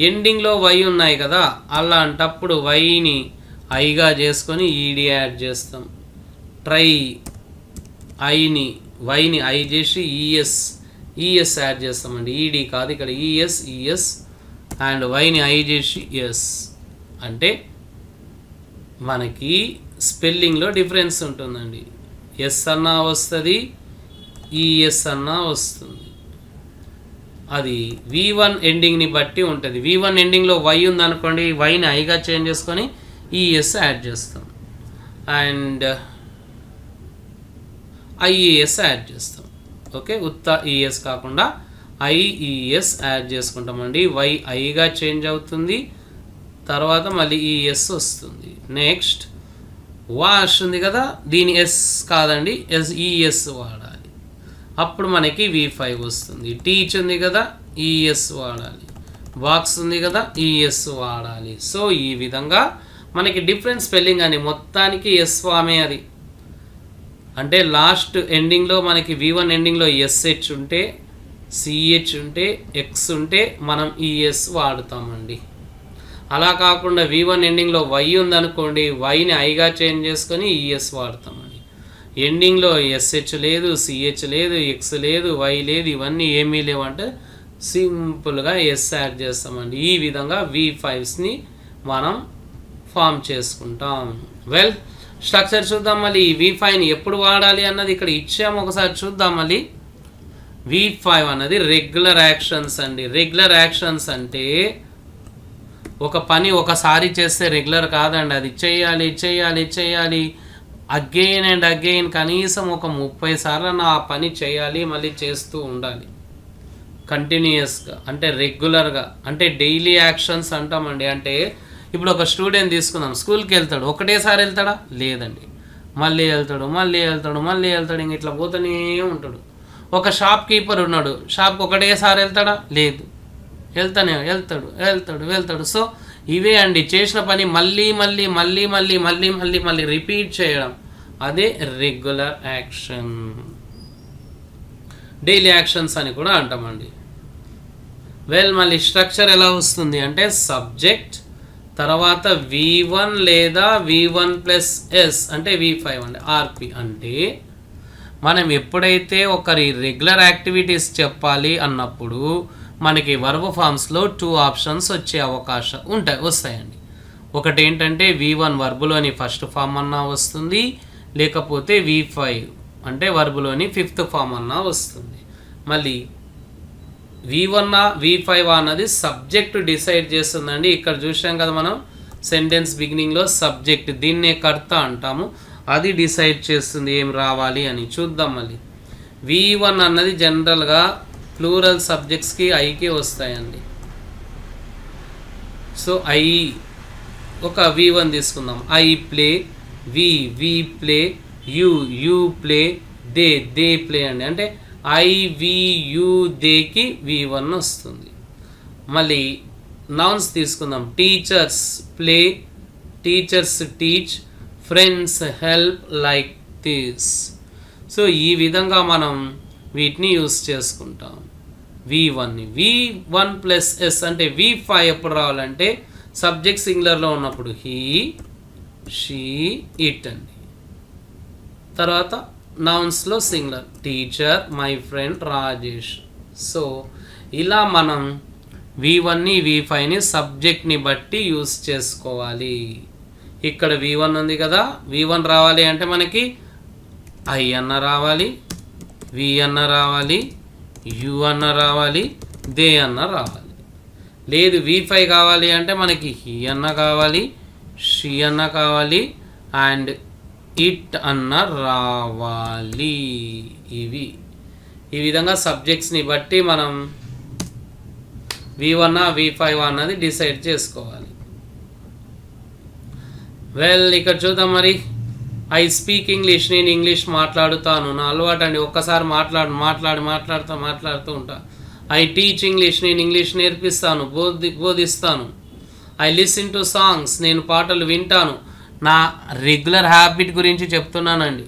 ఎండింగ్లో వై ఉన్నాయి కదా, అలాంటప్పుడు వైని ఐగా చేసుకొని ఈడి యాడ్ చేస్తాం. ట్రై ఐని వైని ఐ చేసి ఈఎస్ యాడ్ చేస్తామండి. ఈడి కాదు ఇక్కడ ఈఎస్ అండ్ వైని ఐ చేసి ఎస్. అంటే మనకి స్పెల్లింగ్లో డిఫరెన్స్ ఉంటుందండి. ఎస్ అన్నా వస్తుంది, ఈఎస్ అన్నా వస్తుంది. అది V1 ఎండింగ్ని బట్టి ఉంటుంది. V1 ఎండింగ్లో వై ఉందనుకోండి, వైని ఐగా చేంజ్ చేసుకొని ఈఎస్ యాడ్ చేస్తాం. అండ్ ఐఏఎస్ యాడ్ చేస్తాం. ఓకే, ఉత్త ఈఎస్ కాకుండా ఐఈఎస్ యాడ్ చేసుకుంటామండి. వై ఐగా చేంజ్ అవుతుంది, తర్వాత మళ్ళీ ఈఎస్ వస్తుంది. నెక్స్ట్ వాష్ ఉంది కదా, దీని ఎస్ కాదండి, ఈఎస్ వాడాలి, అప్పుడు మనకి V5 వస్తుంది. టీచ్ ఉంది కదా, ఈఎస్ వాడాలి. బాక్స్ ఉంది కదా, ఈఎస్ వాడాలి. సో ఈ విధంగా మనకి డిఫరెంట్ స్పెల్లింగ్ అని మొత్తానికి ఎస్ ఫామే అది. అంటే లాస్ట్ ఎండింగ్లో మనకి V1 ఎండింగ్లో SH ఉంటే, CH ఉంటే, X ఉంటే మనం ఈఎస్ వాడుతామండి. అలా కాకుండా V1 ఎండింగ్లో Y ఉందనుకోండి, వైని ఐగా చేంజ్ చేసుకొని ఈఎస్ వాడతామండి. ఎండింగ్లో SH లేదు, CH లేదు, X లేదు, Y లేదు, ఇవన్నీ ఏమీ లేవంటే సింపుల్గా ఎస్ యాడ్ చేస్తామండి. ఈ విధంగా V5స్ని మనం ఫామ్ చేసుకుంటాం. వెల్, స్ట్రక్చర్ చూద్దాం. మళ్ళీ ఈ V5ని ఎప్పుడు వాడాలి అన్నది ఇక్కడ ఇచ్చాము, ఒకసారి చూద్దాం. మళ్ళీ V5 అన్నది రెగ్యులర్ యాక్షన్స్ అండి. రెగ్యులర్ యాక్షన్స్ అంటే ఒక పని ఒకసారి చేస్తే రెగ్యులర్ కాదండి, అది చేయాలి చేయాలి చేయాలి అగైన్ అండ్ అగైన్, కనీసం ఒక 30 సార్లు ఆ పని చేయాలి, మళ్ళీ చేస్తూ ఉండాలి కంటిన్యూయస్గా, అంటే రెగ్యులర్గా, అంటే డైలీ యాక్షన్స్ అంటామండి. అంటే ఇప్పుడు ఒక స్టూడెంట్ తీసుకుందాం, స్కూల్కి వెళ్తాడు, ఒకటేసారి వెళ్తాడా? లేదండి, మళ్ళీ వెళ్తాడు, మళ్ళీ వెళ్తాడు, మళ్ళీ వెళ్తాడు, ఇంక ఇట్లా పోతూనే ఉంటాడు. ఒక షాప్ కీపర్ ఉన్నాడు, షాప్కి ఒకటేసారి వెళ్తాడా? లేదు, వెళ్తాడు వెళ్తాడు వెళ్తాడు. సో ఇవే అండి, చేసిన పని మళ్ళీ మళ్ళీ మళ్ళీ మళ్ళీ మళ్ళీ మళ్ళీ మళ్ళీ రిపీట్ చేయడం, అదే రెగ్యులర్ యాక్షన్. డైలీ యాక్షన్స్ అని కూడా అంటామండి. వెల్, మళ్ళీ స్ట్రక్చర్ ఎలా వస్తుంది అంటే సబ్జెక్ట్, తర్వాత V1 లేదా V1+S అంటే V5 అండి. RP అంటే మనం ఎప్పుడైతే ఒకరి రెగ్యులర్ యాక్టివిటీస్ చెప్పాలి అన్నప్పుడు మనకి వర్బ్ ఫామ్స్లో 2 ఆప్షన్స్ వచ్చే అవకాశం వస్తాయండి. ఒకటి ఏంటంటే V1 వర్బులోని ఫస్ట్ ఫామ్ అన్నా వస్తుంది, లేకపోతే V5 అంటే వర్బులోని 5th ఫామ్ అన్నా వస్తుంది. మళ్ళీ V1 V5 అన్నది సబ్జెక్ట్ డిసైడ్ చేస్తుందండి. ఇక్కడ చూసాం కదా మనం సెంటెన్స్ బిగినింగ్లో సబ్జెక్ట్, దీన్నే కర్త అంటాము, అది డిసైడ్ చేస్తుంది ఏం రావాలి అని. చూద్దాం. మళ్ళీ V1 అన్నది జనరల్గా ప్లూరల్ సబ్జెక్ట్స్కి ఐకి వస్తాయండి. సో ఐ, ఒక V1 తీసుకుందాం. I play, we play, you play, they play అండి. అంటే ఐ దేకి V1 వస్తుంది. మళ్ళీ నౌన్స్ తీసుకుందాం. Teachers play, teachers teach, friends help, like this. So ఈ విధంగా మనం వీటిని యూస్ చేసుకుంటాం. V1ని V1+S అంటే V5 ఎప్పుడు రావాలంటే సబ్జెక్ట్ సింగులర్లో ఉన్నప్పుడు హీ, షీ, ఇట్ అండి. తర్వాత నౌన్స్లో singular, teacher, my friend, Rajesh. So ఇలా మనం V1ని V5ని సబ్జెక్ట్ని బట్టి యూస్ చేసుకోవాలి. ఇక్కడ V1 ఉంది కదా, V1 రావాలి అంటే మనకి ఐ అన్న రావాలి, వి అన్న రావాలి, యు అన్న రావాలి, దే అన్న రావాలి. లేదు V5 కావాలి అంటే మనకి హీ అన్న కావాలి, షీ అన్న కావాలి, అండ్ ఇట్ అన్న రావాలి. ఇవి ఈ విధంగా సబ్జెక్ట్స్ని బట్టి మనం V1 V5 అన్నది డిసైడ్ చేసుకోవాలి. వెల్, ఇక్కడ చూద్దాం. మరి ఐ స్పీక్ ఇంగ్లీష్, నేను ఇంగ్లీష్ మాట్లాడుతాను, నా అలవాటు అండి. ఒక్కసారి మాట్లాడుతూ ఉంటా. ఐ టీచ్ ఇంగ్లీష్, నేను ఇంగ్లీష్ నేర్పిస్తాను, బోధిస్తాను. ఐ లిసన్ టు సాంగ్స్, నేను పాటలు వింటాను. నా రెగ్యులర్ హ్యాబిట్ గురించి చెప్తున్నానండి.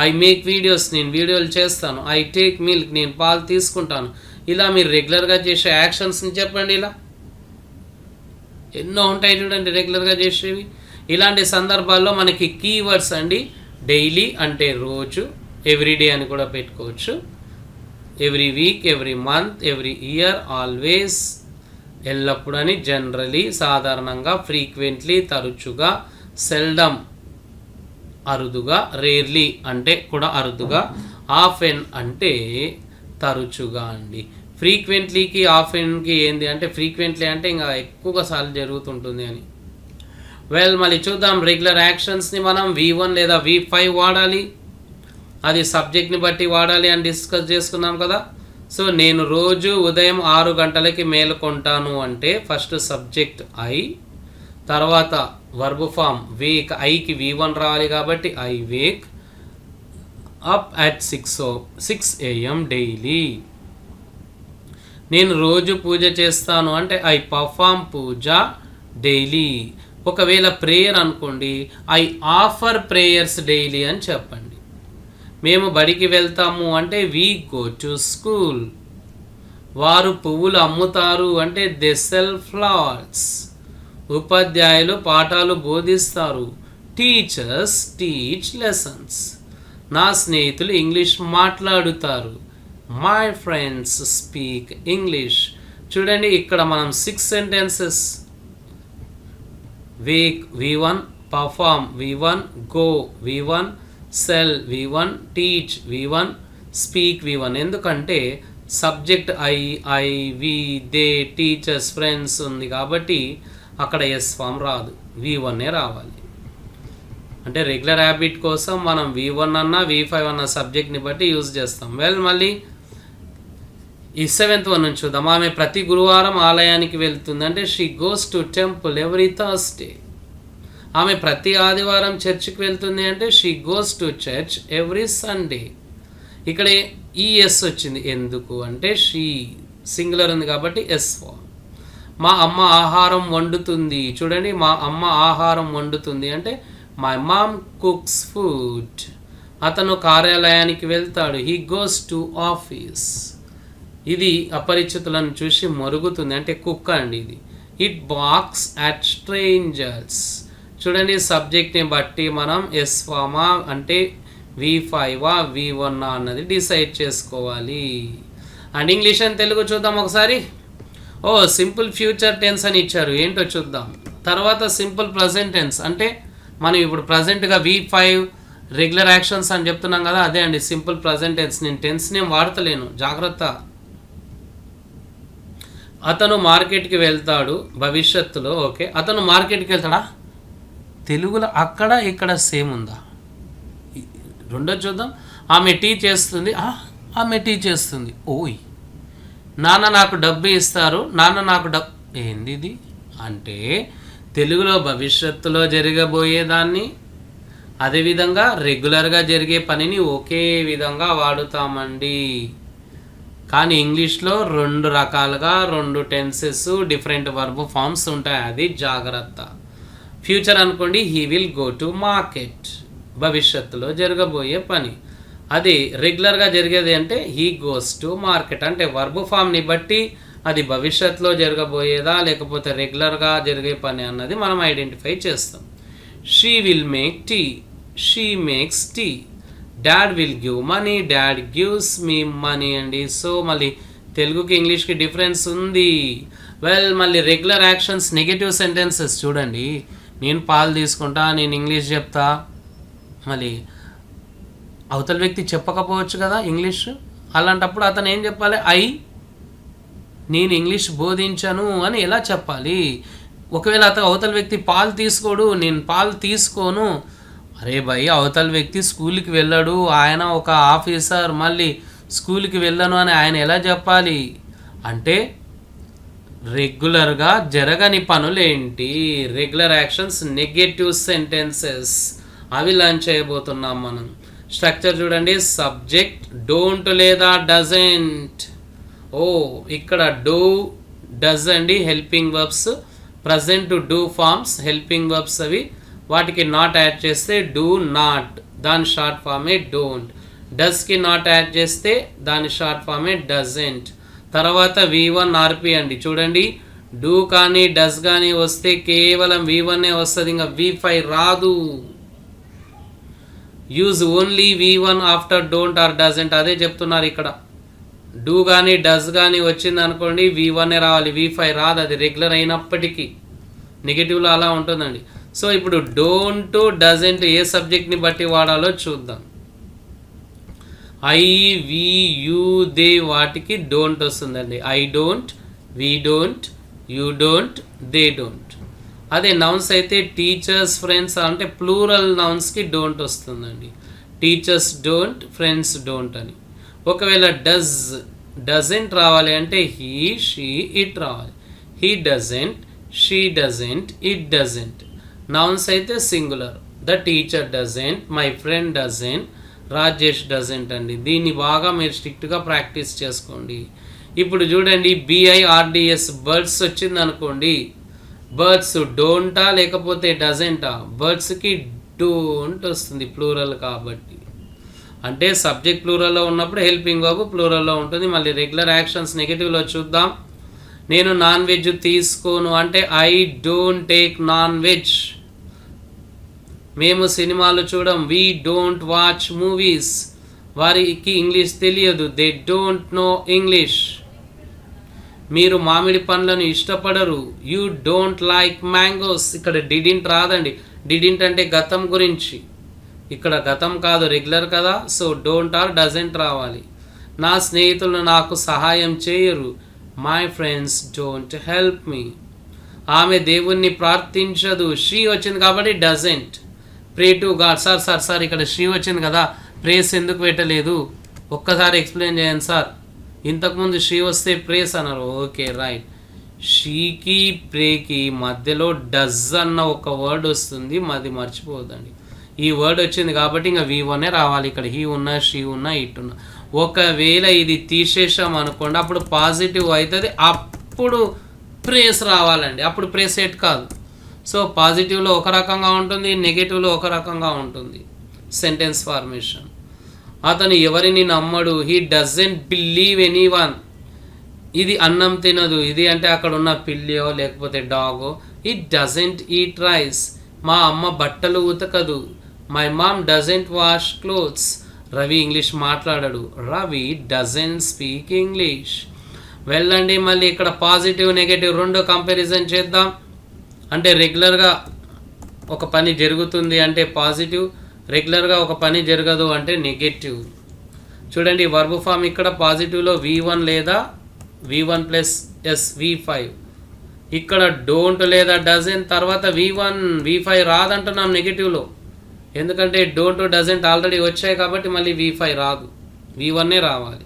ఐ మేక్ వీడియోస్, నేను వీడియోలు చేస్తాను. ఐ టేక్ మిల్క్, నేను పాలు తీసుకుంటాను. ఇలా మీరు రెగ్యులర్గా చేసే యాక్షన్స్ని చెప్పండి. ఇలా ఎన్నో ఉంటాయి చూడండి రెగ్యులర్గా చేసేవి. ఇలాంటి సందర్భాల్లో మనకి కీవర్డ్స్ అండి. డైలీ అంటే రోజు, ఎవ్రీడే అని కూడా పెట్టుకోవచ్చు, every week, every month, every year, always, ఎల్లప్పుడు అని, జనరలీ సాధారణంగా, ఫ్రీక్వెంట్లీ తరచుగా, సెల్డమ్ అరుదుగా, రేర్లీ అంటే కూడా అరుదుగా, ఆఫెన్ అంటే తరచుగా అండి. ఫ్రీక్వెంట్లీకి ఆఫెన్కి ఏంది అంటే ఫ్రీక్వెంట్లీ అంటే ఇంకా ఎక్కువగా సార్లు జరుగుతుంటుంది అని. వెల్, మళ్ళీ చూద్దాం. రెగ్యులర్ యాక్షన్స్ని మనం V1 లేదా V5 వాడాలి, అది సబ్జెక్ట్ని బట్టి వాడాలి అని డిస్కస్ చేసుకున్నాం కదా. సో నేను రోజు ఉదయం 6 గంటలకి మేలుకొంటాను అంటే ఫస్ట్ సబ్జెక్ట్ ఐ, తర్వాత వర్బ్ ఫామ్ వేక్, ఐకి V1 రావాలి కాబట్టి I Wake up at 6 AM daily. నేను రోజు పూజ చేస్తాను అంటే ఐ పర్ఫామ్ పూజ డైలీ. ఒకవేళ ప్రేయర్ అనుకోండి, ఐ ఆఫర్ ప్రేయర్స్ డైలీ అని చెప్పండి. మేము బడికి వెళ్తాము అంటే వీ గో టు స్కూల్. వారు పువ్వులు అమ్ముతారు అంటే దే సెల్ ఫ్లవర్స్. ఉపాధ్యాయులు పాఠాలు బోధిస్తారు, టీచర్స్ టీచ్ లెసన్స్. నా స్నేహితులు ఇంగ్లీష్ మాట్లాడుతారు, మై ఫ్రెండ్స్ స్పీక్ ఇంగ్లీష్. చూడండి ఇక్కడ మనం 6 sentences, wake V1, perform V1, go V1, sell V1, teach V1, speak V1. ఎందుకంటే subject I we they teachers friends ఉంది కాబట్టి అక్కడ ఎస్ ఫామ్ రాదు, V1 రావాలి. అంటే రెగ్యులర్ హ్యాబిట్ కోసం మనం V1 అన్నా V5 అన్న సబ్జెక్ట్ని బట్టి యూజ్ చేస్తాం. మళ్ళీ ఈ 7th వన్ నుంచి చూద్దాం. ఆమె ప్రతి గురువారం ఆలయానికి వెళ్తుంది అంటే she goes to temple every Thursday. ఆమె ప్రతి ఆదివారం చర్చికి వెళ్తుంది అంటే she goes to church every Sunday. ఇక్కడ ఈ ఎస్ వచ్చింది ఎందుకు అంటే షీ సింగులర్ ఉంది కాబట్టి ఎస్ ఫామ్. మా అమ్మ ఆహారం వండుతుంది. చూడండి, మా అమ్మ ఆహారం వండుతుంది అంటే మై మామ్ కుక్స్ ఫుడ్. అతను కార్యాలయానికి వెళ్తాడు, హీ గోస్ టు ఆఫీస్. ఇది అపరిచితులను చూసి మరుగుతుంది అంటే కుక్క అండి ఇది. It box at strangers. చూడండి, సబ్జెక్ట్ని బట్టి మనం ఎస్ ఫామా అంటే V5 V1 అన్నది డిసైడ్ చేసుకోవాలి. అండ్ ఇంగ్లీష్ అండ్ తెలుగు చూద్దాం ఒకసారి. సింపుల్ ఫ్యూచర్ టెన్స్ అని ఇచ్చారు, ఏంటో చూద్దాం. తర్వాత సింపుల్ ప్రజెంట్ టెన్స్ అంటే మనం ఇప్పుడు ప్రజెంట్గా V5 రెగ్యులర్ యాక్షన్స్ అని చెప్తున్నాం కదా, అదే అండి సింపుల్ ప్రజెంట్ టెన్స్. నేను టెన్స్ నేమ్ వాడతలేను, జాగ్రత్త. అతను మార్కెట్కి వెళ్తాడు భవిష్యత్తులో. ఓకే, అతను మార్కెట్కి వెళ్తాడా? తెలుగులో అక్కడ ఇక్కడ సేమ్ ఉందా? రెండో చూద్దాం. ఆమె టీ చేస్తుంది, ఆమె టీ చేస్తుంది. ఓయ్, నాన్న నాకు డబ్బు ఇస్తారు, నాన్న నాకు ఏంది ఇది అంటే తెలుగులో భవిష్యత్తులో జరగబోయేదాన్ని, అదేవిధంగా రెగ్యులర్గా జరిగే పనిని ఒకే విధంగా వాడుతామండి. కానీ ఇంగ్లీష్లో 2 రకాలుగా 2 టెన్సెస్ డిఫరెంట్ వర్బ్ ఫామ్స్ ఉంటాయి, అది జాగ్రత్త. ఫ్యూచర్ అనుకోండి, he will go to market, భవిష్యత్తులో జరగబోయే పని. అది రెగ్యులర్గా జరిగేది అంటే హీ గోస్ టు మార్కెట్. అంటే వర్బ్ ఫామ్ని బట్టి అది భవిష్యత్తులో జరగబోయేదా లేకపోతే రెగ్యులర్గా జరిగే పని అన్నది మనం ఐడెంటిఫై చేస్తాం. She will make tea, she makes tea. Dad will give money, dad gives me money అండి. సో మళ్ళీ తెలుగుకి ఇంగ్లీష్కి డిఫరెన్స్ ఉంది. మళ్ళీ రెగ్యులర్ యాక్షన్స్ నెగటివ్ సెంటెన్సెస్ చూడండి. నేను పాలు తీసుకుంటా, నేను ఇంగ్లీష్ చెప్తా. మళ్ళీ అవతల వ్యక్తి చెప్పకపోవచ్చు కదా ఇంగ్లీష్, అలాంటప్పుడు అతను ఏం చెప్పాలి? నేను ఇంగ్లీష్ బోధించను అని ఎలా చెప్పాలి? ఒకవేళ అవతల వ్యక్తి పాలు తీసుకోడు, నేను పాలు తీసుకోను, అరే భయ్ అవతల వ్యక్తి స్కూల్కి వెళ్ళాడు, ఆయన ఒక ఆఫీసర్, మళ్ళీ స్కూల్కి వెళ్ళను అని ఆయన ఎలా చెప్పాలి? అంటే రెగ్యులర్గా జరగని పనులేంటి? రెగ్యులర్ యాక్షన్స్ నెగటివ్ సెంటెన్సెస్, అవి లర్న్ చేయబోతున్నాం మనం. స్ట్రక్చర్ చూడండి, సబ్జెక్ట్ డోంట్ లేదా డజంట్. ఇక్కడ డూ డజ్ అండి helping verbs, present do forms helping verbs అవి. వాటికి నాట్ యాడ్ చేస్తే డూ నాట్, దాని షార్ట్ ఫామే డోంట్. డస్కి నాట్ యాడ్ చేస్తే దాని షార్ట్ ఫామే డజంట్. తర్వాత V1 RP అండి. చూడండి, డూ కానీ డస్ కానీ వస్తే కేవలం V1 వస్తుంది, ఇంకా V5 రాదు. Use only V1 after don't or doesn't, అదే చెప్తున్నారు ఇక్కడ. డూ కానీ డస్ కానీ వచ్చింది అనుకోండి V1 రావాలి, V5 రాదు, అది రెగ్యులర్ అయినప్పటికీ. నెగిటివ్లో అలా ఉంటుందండి. సో ఇప్పుడు డోంట్ డజంట్ ఏ సబ్జెక్ట్ని బట్టి వాడాలో చూద్దాం. ఐ వి యూ దే వాటికి డోంట్ వస్తుందండి. I don't, we don't, you don't, they don't. అదే నౌన్స్ అయితే టీచర్స్ ఫ్రెండ్స్ అంటే ప్లూరల్ నౌన్స్కి డోంట్ వస్తుందండి. టీచర్స్ డోంట్, ఫ్రెండ్స్ డోంట్ అని. ఒకవేళ డస్ డజెంట్ రావాలి అంటే హీ, షీ, ఇట్ రావాలి. He doesn't, she doesn't, it doesn't. Nouns అయితే singular. The teacher doesn't, my friend doesn't, Rajesh doesn't అండి. దీన్ని బాగా మీరు స్ట్రిక్ట్గా ప్రాక్టీస్ చేసుకోండి. ఇప్పుడు చూడండి BIRDS బర్డ్స్ వచ్చింది అనుకోండి. బర్డ్స్ డోంటా లేకపోతే డజెంటా? బర్డ్స్కి డోంట్ వస్తుంది, ప్లూరల్ కాబట్టి. అంటే సబ్జెక్ట్ ప్లూరల్లో ఉన్నప్పుడు హెల్పింగ్ వర్బ్ ప్లూరల్లో ఉంటుంది. మళ్ళీ రెగ్యులర్ యాక్షన్స్ నెగిటివ్లో చూద్దాం. నేను నాన్ వెజ్ తీసుకోను అంటే I don't take non veg. మేము సినిమాలు చూడం, వీ డోంట్ వాచ్ మూవీస్. వారికి ఇంగ్లీష్ తెలియదు, దే డోంట్ నో ఇంగ్లీష్. మీరు మామిడి పండ్లను ఇష్టపడరు, యూ డోంట్ లైక్ మ్యాంగోస్. ఇక్కడ డిడింట్ రాదండి. డిడింట్ అంటే గతం గురించి, ఇక్కడ గతం కాదు, రెగ్యులర్ కదా. సో డోంట్ ఆర్ డజెంట్ రావాలి. నా స్నేహితులు నాకు సహాయం చేయరు, my friends don't help me. ఆమె దేవుణ్ణి ప్రార్థించదు, షీ వచ్చింది కాబట్టి doesn't. Pray to God. Sir ఇక్కడ షీ వచ్చింది కదా, ప్రేస్ ఎందుకు పెట్టలేదు? ఒక్కసారి ఎక్స్ప్లెయిన్ చేయండి సార్. ఇంతకుముందు షీ వస్తే ప్రేస్ అన్నారు. Okay right. షీకి ప్రేకి మధ్యలో డజ్ అన్న ఒక వర్డ్ వస్తుంది, అది మర్చిపోదండి. ఈ వర్డ్ వచ్చింది కాబట్టి ఇంకా V1 రావాలి. ఇక్కడ హీ ఉన్నా, షీ ఉన్నా, ఇట్ ఉన్నా. ఒకవేళ ఇది తీసేసాం అనుకోండి, అప్పుడు పాజిటివ్ అవుతుంది, అప్పుడు ప్రేస్ రావాలండి. అప్పుడు ప్రేస్ ఎట్ కాదు. సో పాజిటివ్లో ఒక రకంగా ఉంటుంది, నెగిటివ్లో ఒక రకంగా ఉంటుంది సెంటెన్స్ ఫార్మేషన్. అతను ఎవరిని నమ్మడు, హీ డజంట్ బిలీవ్ ఎనీవన్. ఇది అన్నం తినదు, ఇది అంటే అక్కడ ఉన్న పిల్లియో లేకపోతే డాగో. It doesn't eat rice. మా అమ్మ బట్టలు ఉతకదు, my mom doesn't wash clothes. Ravi English మాట్లాడడు, రవి డజంట్ స్పీక్ ఇంగ్లీష్. వెళ్ళండి మళ్ళీ ఇక్కడ పాజిటివ్ నెగటివ్ రెండు కంపారిజన్ చేద్దాం. అంటే రెగ్యులర్గా ఒక పని జరుగుతుంది అంటే పాజిటివ్, రెగ్యులర్గా ఒక పని జరగదు అంటే నెగటివ్. చూడండి వర్బ్ ఫామ్ ఇక్కడ పాజిటివ్లో V1 లేదా V1 + S V5. ఇక్కడ డోంట్ లేదా డజెంట్ తర్వాత V5 రాదంటున్నాం నెగిటివ్లో. ఎందుకంటే డోంట్ డజెంట్ ఆల్రెడీ వచ్చాయి కాబట్టి మళ్ళీ V5 రాదు, V1 రావాలి.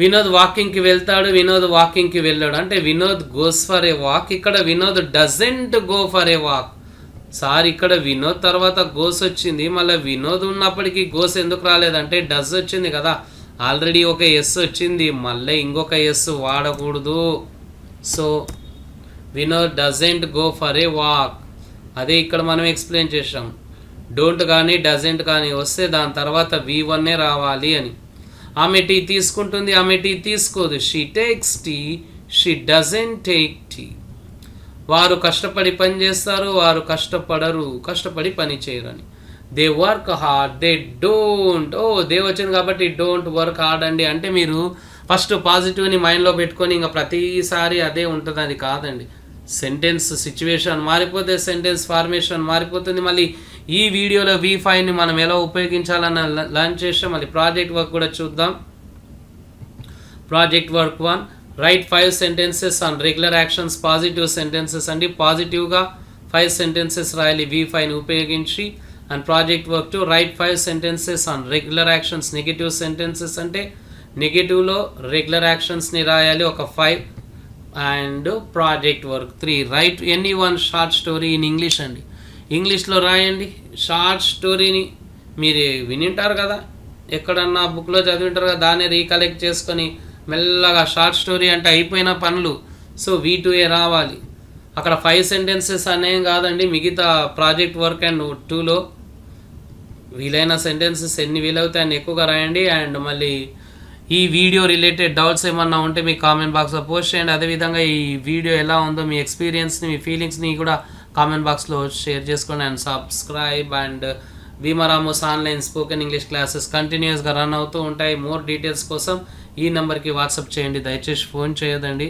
వినోద్ వాకింగ్కి వెళ్తాడు, వినోద్ వాకింగ్కి వెళ్ళాడు అంటే Vinod goes for a walk. ఇక్కడ Vinod doesn't go for a walk. Sir ఇక్కడ వినోద్ తర్వాత గోస్ వచ్చింది, మళ్ళీ వినోద్ ఉన్నప్పటికీ గోస్ ఎందుకు రాలేదంటే డజ్ వచ్చింది కదా, ఆల్రెడీ ఒక ఎస్ వచ్చింది, మళ్ళీ ఇంకొక ఎస్ వాడకూడదు. So Vinod doesn't go for a walk. అదే ఇక్కడ మనం ఎక్స్ప్లెయిన్ చేసాం. డోంట్ కానీ డజెంట్ కానీ వస్తే దాని తర్వాత V1 రావాలి అని. ఆమె టీ తీసుకుంటుంది, ఆమె టీ తీసుకోదు. She takes tea, she doesn't take tea. వారు కష్టపడి పని చేస్తారు, వారు కష్టపడరు, కష్టపడి పని చేయరని. They work hard, they don't. They వచ్చింది కాబట్టి డోంట్ వర్క్ హార్డ్ అండి. అంటే మీరు ఫస్ట్ పాజిటివ్ని మైండ్లో పెట్టుకొని ఇంకా ప్రతిసారి అదే ఉంటుంది, అది కాదండి. సెంటెన్స్ సిచ్యువేషన్ మారిపోతే సెంటెన్స్ ఫార్మేషన్ మారిపోతుంది. మళ్ళీ ఈ వీడియోలో V5ని మనం ఎలా ఉపయోగించాలని లర్న్ చేసాం. మళ్ళీ ప్రాజెక్ట్ వర్క్ కూడా చూద్దాం. Project work 1, right 5 sentences on regular actions positive sentences అండి. పాజిటివ్గా 5 sentences రాయాలి V5ని ఉపయోగించి. And project work 2, right 5 sentences on regular actions negative sentences అంటే నెగిటివ్లో రెగ్యులర్ యాక్షన్స్ని రాయాలి ఒక 5. And project work 3, right any one short story in English అండి. ఇంగ్లీష్లో రాయండి షార్ట్ స్టోరీని. మీరు వినింటారు కదా, ఎక్కడన్నా బుక్లో చదివింటారు కదా, దాన్ని రీకలెక్ట్ చేసుకొని మెల్లగా షార్ట్ స్టోరీ అంటే అయిపోయిన పనులు. సో V2 రావాలి. అక్కడ 5 sentences అనేం కాదండి, మిగతా ప్రాజెక్ట్ వర్క్ అండ్ 2లో వీలైన సెంటెన్సెస్ ఎన్ని వీలవుతాయి అన్ని ఎక్కువగా రాయండి. అండ్ మళ్ళీ ఈ వీడియో రిలేటెడ్ డౌట్స్ ఏమన్నా ఉంటే మీ కామెంట్ బాక్స్లో పోస్ట్ చేయండి. అదేవిధంగా ఈ వీడియో ఎలా ఉందో మీ ఎక్స్పీరియన్స్ని, మీ ఫీలింగ్స్ని కూడా కామెంట్ బాక్స్లో షేర్ చేసుకోండి. And subscribe. అండ్ భీమరామోస్ ఆన్లైన్ స్పోకెన్ ఇంగ్లీష్ క్లాసెస్ కంటిన్యూస్గా రన్ అవుతూ ఉంటాయి. మోర్ డీటెయిల్స్ కోసం ఈ నెంబర్కి వాట్సాప్ చేయండి, దయచేసి ఫోన్ చేయదండి.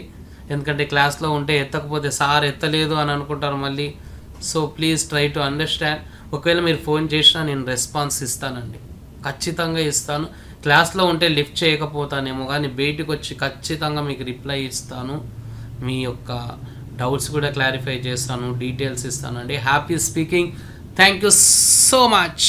ఎందుకంటే క్లాస్లో ఉంటే ఎత్తకపోతే సార్ ఎత్తలేదు అని అనుకుంటారు మళ్ళీ. So please try to understand. ఒకవేళ మీరు ఫోన్ చేసినా నేను రెస్పాన్స్ ఇస్తానండి, ఖచ్చితంగా ఇస్తాను. క్లాస్లో ఉంటే లిఫ్ట్ చేయకపోతానేమో కానీ బయటకు వచ్చి ఖచ్చితంగా మీకు రిప్లై ఇస్తాను. మీ యొక్క డౌట్స్ కూడా క్లారిఫై చేస్తాను, డీటెయిల్స్ ఇస్తానండి. Happy speaking. Thank you so much.